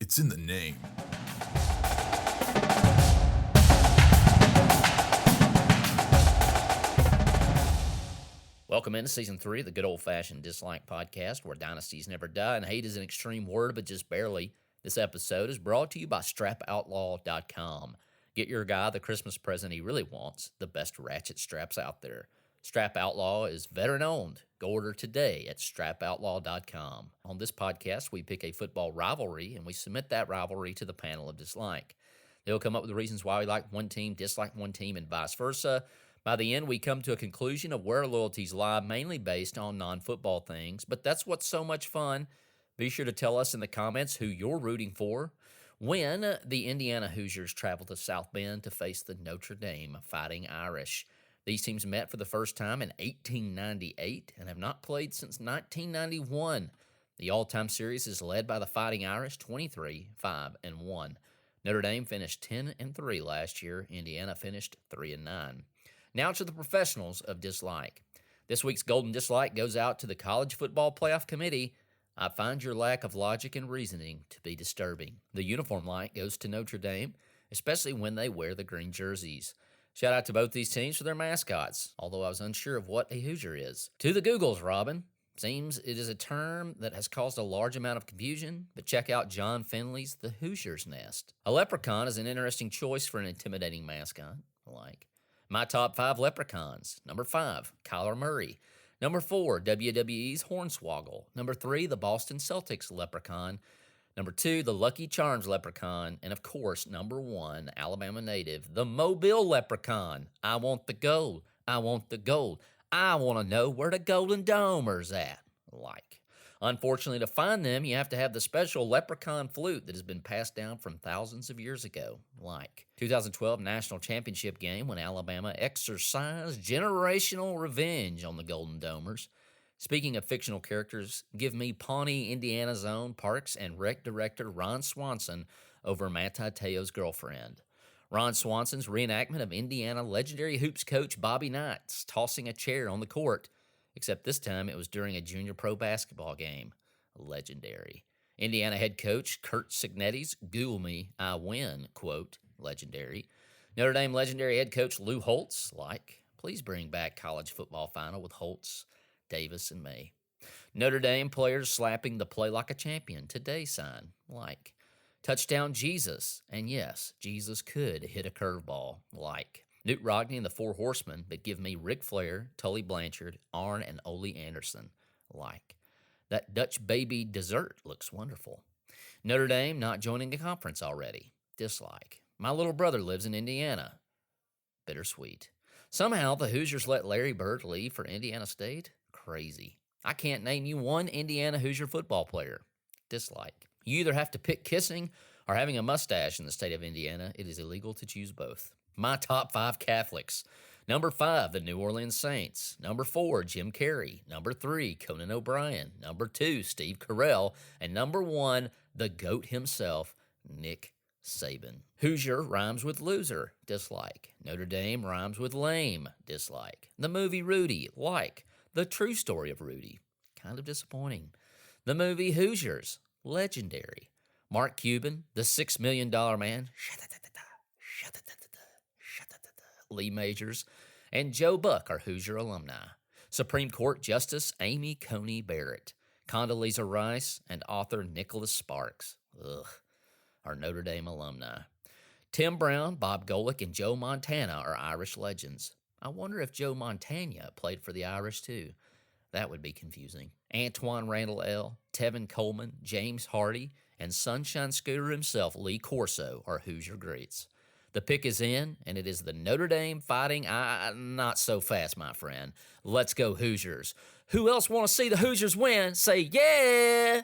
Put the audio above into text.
It's in the name. Welcome into Season 3 of the Good Old-Fashioned Dislike Podcast, where dynasties never die and hate is an extreme word, but just barely. This episode is brought to you by StrapOutlaw.com. Get your guy the Christmas present he really wants, the best ratchet straps out there. Strap Outlaw is veteran-owned. Go order today at StrapOutlaw.com. On this podcast, we pick a football rivalry, and we submit that rivalry to the panel of dislike. They'll come up with the reasons why we like one team, dislike one team, and vice versa. By the end, we come to a conclusion of where our loyalties lie, mainly based on non-football things, but that's what's so much fun. Be sure to tell us in the comments who you're rooting for. When the Indiana Hoosiers travel to South Bend to face the Notre Dame Fighting Irish. These teams met for the first time in 1898 and have not played since 1991. The all-time series is led by the Fighting Irish, 23-5-1. Notre Dame finished 10-3 last year. Indiana finished 3-9. Now to the professionals of dislike. This week's Golden Dislike goes out to the College Football Playoff Committee. I find your lack of logic and reasoning to be disturbing. The uniform like goes to Notre Dame, especially when they wear the green jerseys. Shout out to both these teams for their mascots, although I was unsure of what a Hoosier is. To the Googles, Robin. Seems it is a term that has caused a large amount of confusion, but check out John Finley's The Hoosier's Nest. A leprechaun is an interesting choice for an intimidating mascot. My top 5 leprechauns. Number 5, Kyler Murray. Number 4, WWE's Hornswoggle. Number 3, the Boston Celtics leprechaun. Number 2, the Lucky Charms leprechaun. And of course, number 1, Alabama native, the Mobile leprechaun. I want the gold. I want the gold. I want to know where the Golden Domer's at. Unfortunately, to find them, you have to have the special leprechaun flute that has been passed down from thousands of years ago. 2012 National Championship game when Alabama exercised generational revenge on the Golden Domers. Speaking of fictional characters, give me Pawnee, Indiana's own Parks and Rec director Ron Swanson over Manti Te'o's girlfriend. Ron Swanson's reenactment of Indiana legendary hoops coach Bobby Knight's tossing a chair on the court, except this time it was during a junior pro basketball game. Legendary. Indiana head coach Curt Cignetti's "Ghoul me, I win" quote, legendary. Notre Dame legendary head coach Lou Holtz, please bring back college football final with Holtz, Davis, and May. Notre Dame players slapping the "play like a champion today" sign, Touchdown Jesus, and yes, Jesus could hit a curveball, Newt Rogney and the Four Horsemen, but give me Ric Flair, Tully Blanchard, Arn, and Ole Anderson, That Dutch baby dessert looks wonderful. Notre Dame not joining a conference already, dislike. My little brother lives in Indiana, bittersweet. Somehow the Hoosiers let Larry Bird leave for Indiana State, crazy. I can't name you one Indiana Hoosier football player, dislike. You either have to pick kissing or having a mustache in the state of Indiana. It is illegal to choose both. My top 5 Catholics. Number 5, the New Orleans Saints. Number 4, Jim Carrey. Number 3, Conan O'Brien. Number 2, Steve Carell. And number 1, the GOAT himself, Nick Saban. Hoosier rhymes with loser, dislike. Notre Dame rhymes with lame, dislike. The movie Rudy, like. The true story of Rudy, kind of disappointing. The movie Hoosiers, legendary. Mark Cuban, the $6 Million Man, Lee Majors, and Joe Buck are Hoosier alumni. Supreme Court Justice Amy Coney Barrett, Condoleezza Rice, and author Nicholas Sparks, are Notre Dame alumni. Tim Brown, Bob Golick, and Joe Montana are Irish legends. I wonder if Joe Montana played for the Irish too. That would be confusing. Antoine Randall L., Tevin Coleman, James Hardy, and Sunshine Scooter himself, Lee Corso, are Hoosier greats. The pick is in, and it is the Notre Dame Fighting not so fast, my friend. Let's go Hoosiers. Who else want to see the Hoosiers win? Say yeah!